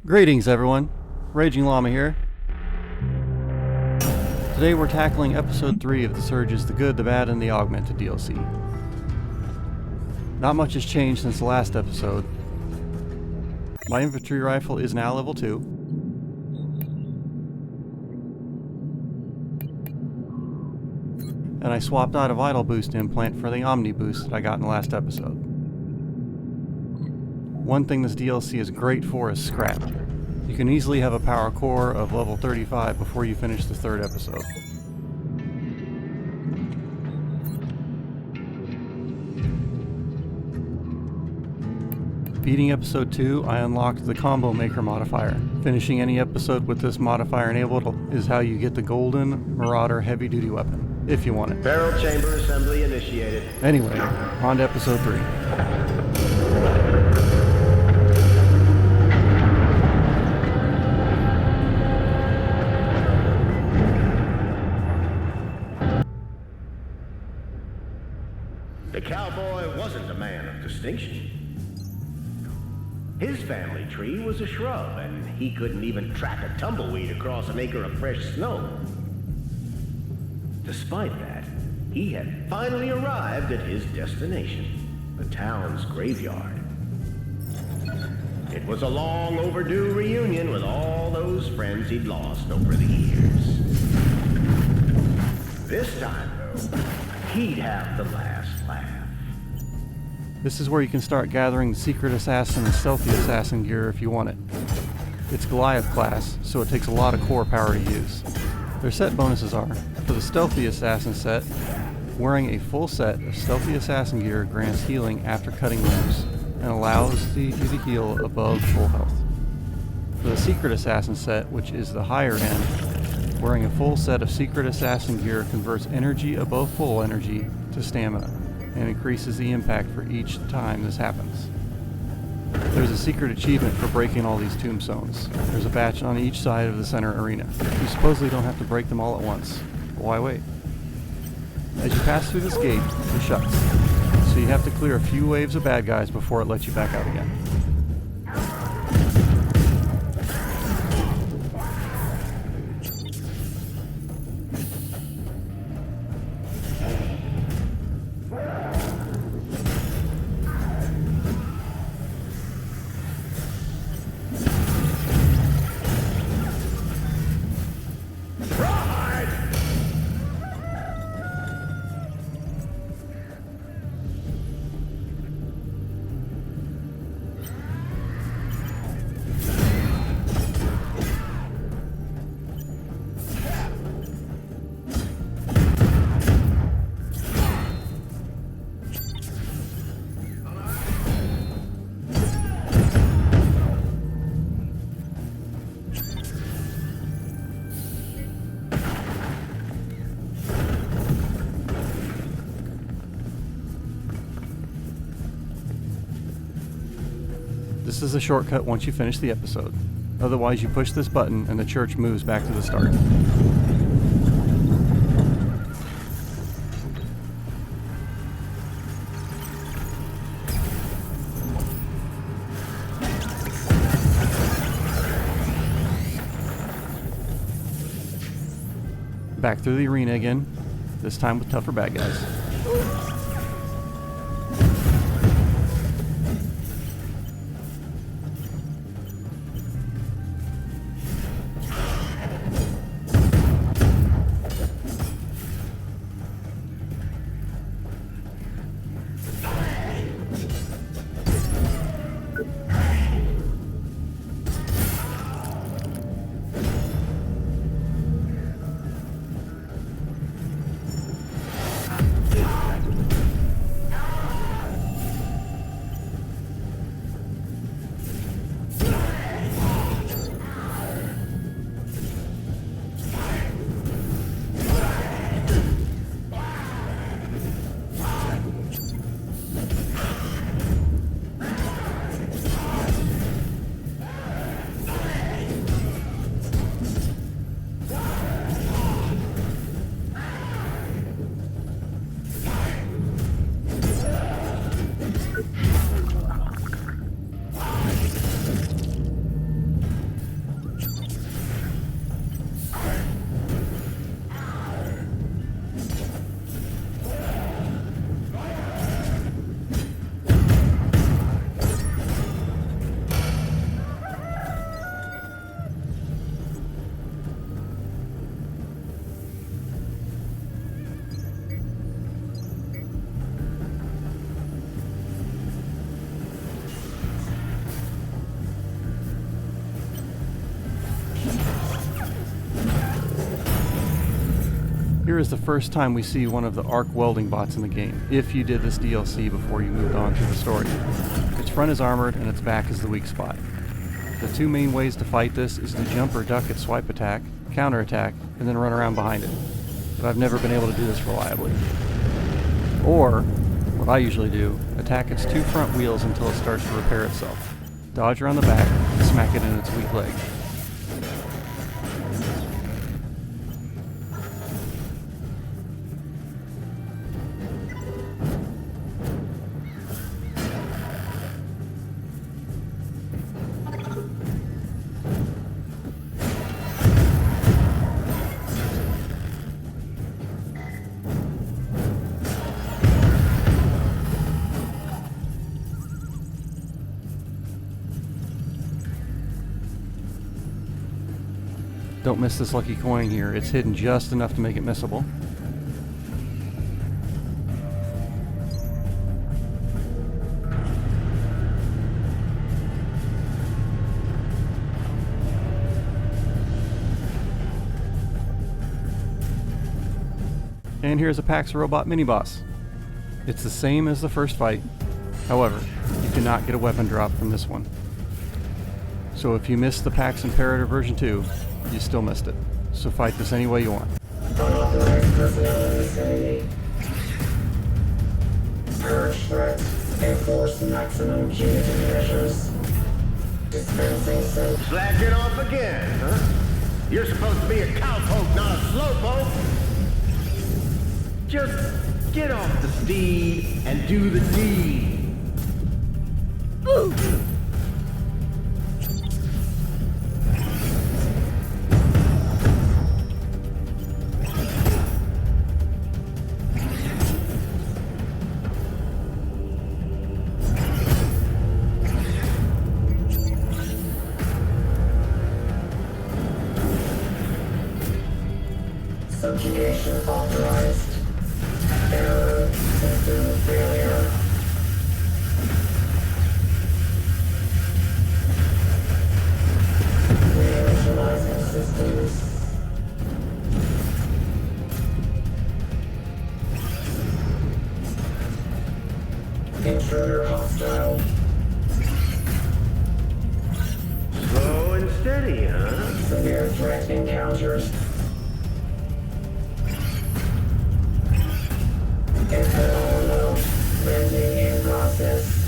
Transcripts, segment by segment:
Greetings everyone, Raging Llama here. Today we're tackling episode 3 of The Surge's The Good, the Bad, and the Augmented DLC. Not much has changed since the last episode. My infantry rifle is now level 2. And I swapped out a Vital Boost implant for the Omni Boost that I got in the last episode. One thing this DLC is great for is scrap. You can easily have a power core of level 35 before you finish the third episode. Beating episode 2, I unlocked the Combo Maker modifier. Finishing any episode with this modifier enabled is how you get the Golden Marauder heavy duty weapon, if you want it. Barrel chamber assembly initiated. Anyway, on to episode 3. The cowboy wasn't a man of distinction. His family tree was a shrub, and he couldn't even track a tumbleweed across an acre of fresh snow. Despite that, he had finally arrived at his destination, the town's graveyard. It was a long overdue reunion with all those friends he'd lost over the years. This time, though, he'd have the last laugh. This is where you can start gathering the Secret Assassin and Stealthy Assassin gear if you want it. It's Goliath class, so it takes a lot of core power to use. Their set bonuses are, for the Stealthy Assassin set, wearing a full set of Stealthy Assassin gear grants healing after cutting limbs, and allows you to heal above full health. For the Secret Assassin set, which is the higher end, wearing a full set of Secret Assassin gear converts energy above full energy to stamina, and increases the impact for each time this happens. There's a secret achievement for breaking all these tombstones. There's a batch on each side of the center arena. You supposedly don't have to break them all at once. But why wait? As you pass through this gate, it shuts, so you have to clear a few waves of bad guys before it lets you back out again. This is a shortcut once you finish the episode. Otherwise, you push this button and the church moves back to the start. Back through the arena again, this time with tougher bad guys. Here is the first time we see one of the arc welding bots in the game, if you did this DLC before you moved on to the story. Its front is armored and its back is the weak spot. The two main ways to fight this is to jump or duck its swipe attack, counter attack, and then run around behind it. But I've never been able to do this reliably. Or, what I usually do, attack its two front wheels until it starts to repair itself. Dodge around the back and smack it in its weak leg. Don't miss this lucky coin here, it's hidden just enough to make it missable. And here's a Pax Robot mini-boss. It's the same as the first fight, however, you cannot get a weapon drop from this one. So if you missed the Pax Imperator version 2, you still missed it. So fight this any way you want. Unauthorized personnel in the vicinity. Purge threat. Enforce maximum punitive measures. Dispensing safe. Slacking off again, huh? You're supposed to be a cowpoke, not a slowpoke. Just get off the steed and do the deed. Ooh. Subjugation authorized. Error. System failure. Reinitializing systems. Intruder hostile. Slow and steady, huh? Severe threat encounters. Infinite rending in process.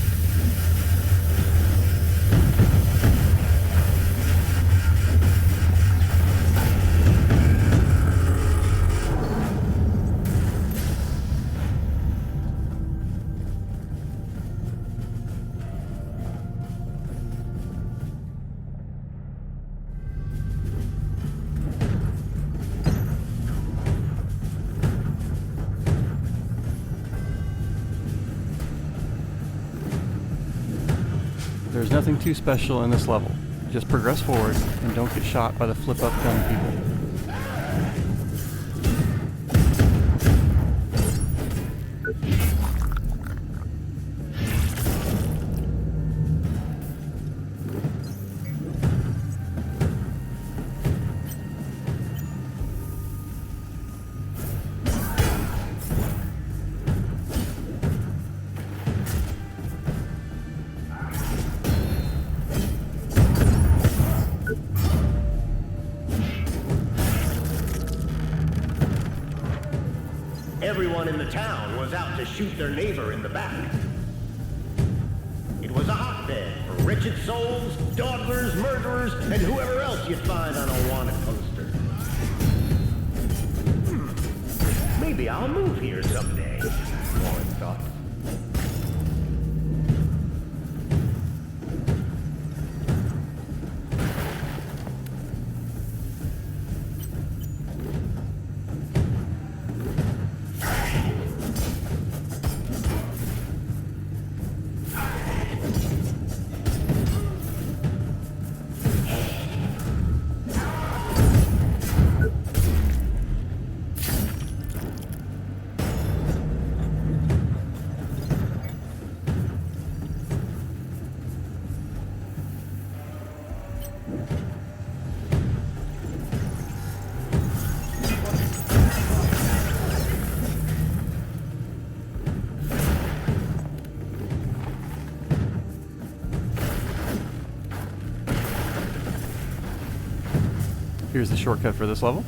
There's nothing too special in this level. Just progress forward and don't get shot by the flip-up gun people. Everyone in the town was out to shoot their neighbor in the back. It was a hotbed for wretched souls, dawdlers, murderers, and whoever else you'd find on a wanted poster. Maybe I'll move here someday. Warren thought. Here's the shortcut for this level.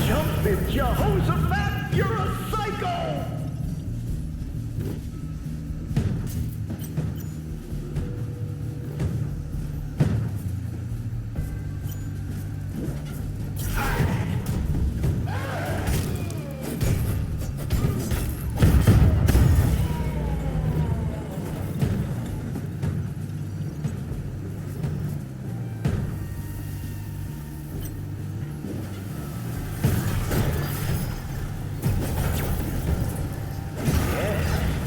Jump it, Jehoshaphat! You're a psycho!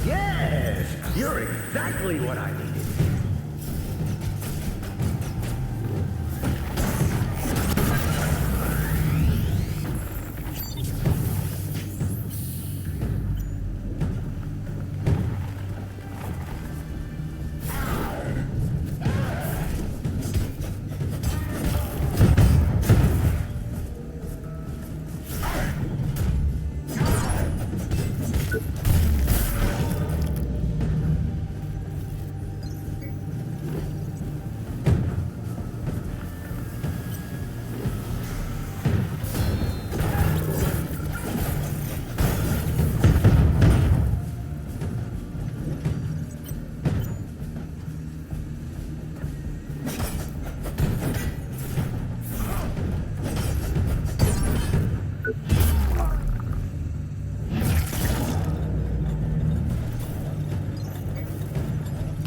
Yes, you're exactly what I needed.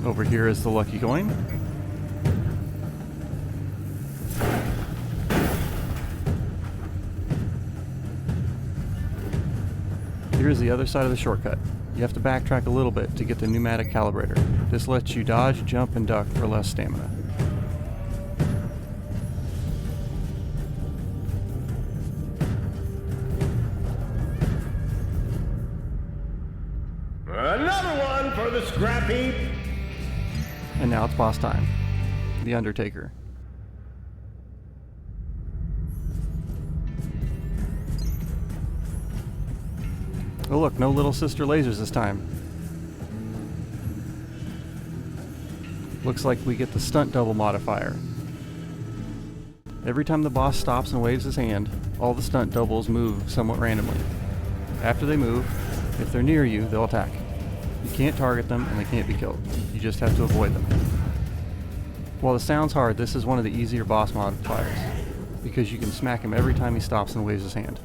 Over here is the lucky coin. Here's the other side of the shortcut. You have to backtrack a little bit to get the pneumatic calibrator. This lets you dodge, jump, and duck for less stamina. Another one for the scrap heap. And now it's boss time. The Undertaker. Oh look, no little sister lasers this time. Looks like we get the stunt double modifier. Every time the boss stops and waves his hand, all the stunt doubles move somewhat randomly. After they move, if they're near you, they'll attack. You can't target them and they can't be killed. You just have to avoid them. While this sounds hard, this is one of the easier boss modifiers, because you can smack him every time he stops and waves his hand.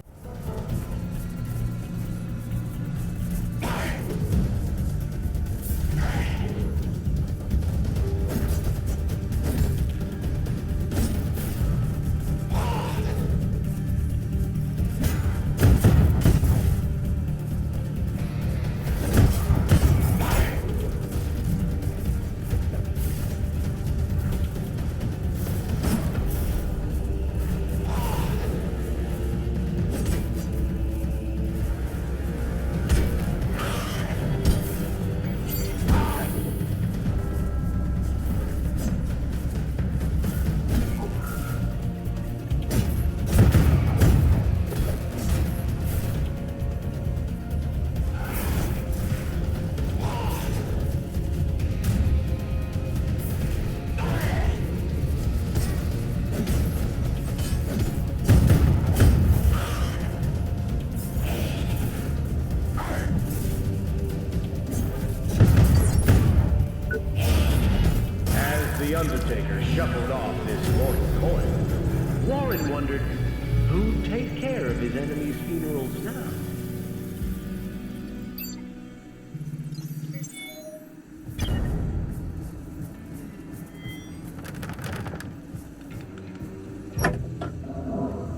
The Undertaker shuffled off this mortal coin, Warren wondered who'd take care of his enemies' funerals now.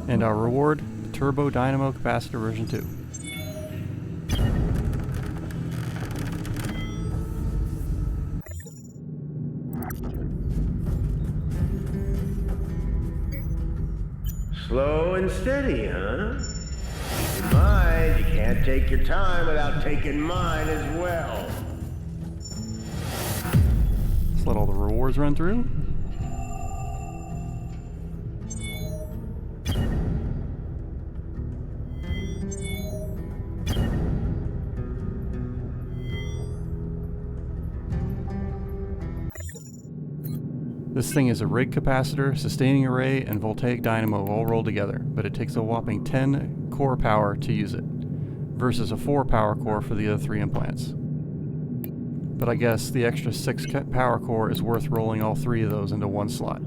And our reward, the Turbo Dynamo Capacitor version 2. Slow and steady, huh? Keep in mind, you can't take your time without taking mine as well. Let's let all the rewards run through. This thing is a rig capacitor, sustaining array, and voltaic dynamo all rolled together, but it takes a whopping 10 core power to use it, versus a 4 power core for the other 3 implants. But I guess the extra 6 power core is worth rolling all 3 of those into one slot.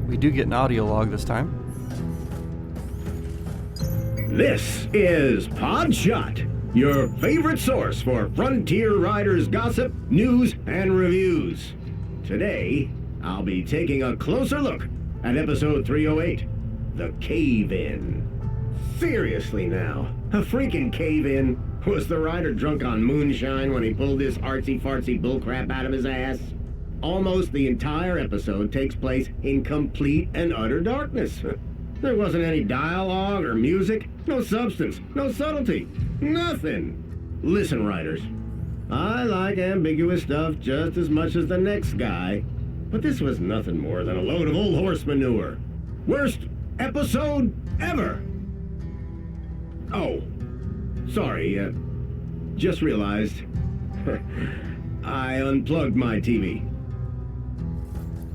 We do get an audio log this time. This is Podshot, your favorite source for Frontier Riders gossip, news, and reviews. Today, I'll be taking a closer look at episode 308, The Cave-In. Seriously now, a freaking cave-in? Was the rider drunk on moonshine when he pulled this artsy-fartsy bullcrap out of his ass? Almost the entire episode takes place in complete and utter darkness. There wasn't any dialogue or music, no substance, no subtlety, nothing. Listen, writers, I like ambiguous stuff just as much as the next guy, but this was nothing more than a load of old horse manure. Worst episode ever! Oh, sorry, just realized I unplugged my TV.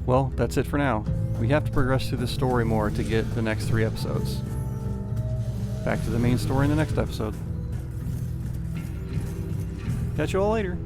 Well, that's it for now. We have to progress through the story more to get the next 3 episodes. Back to the main story in the next episode. Catch you all later.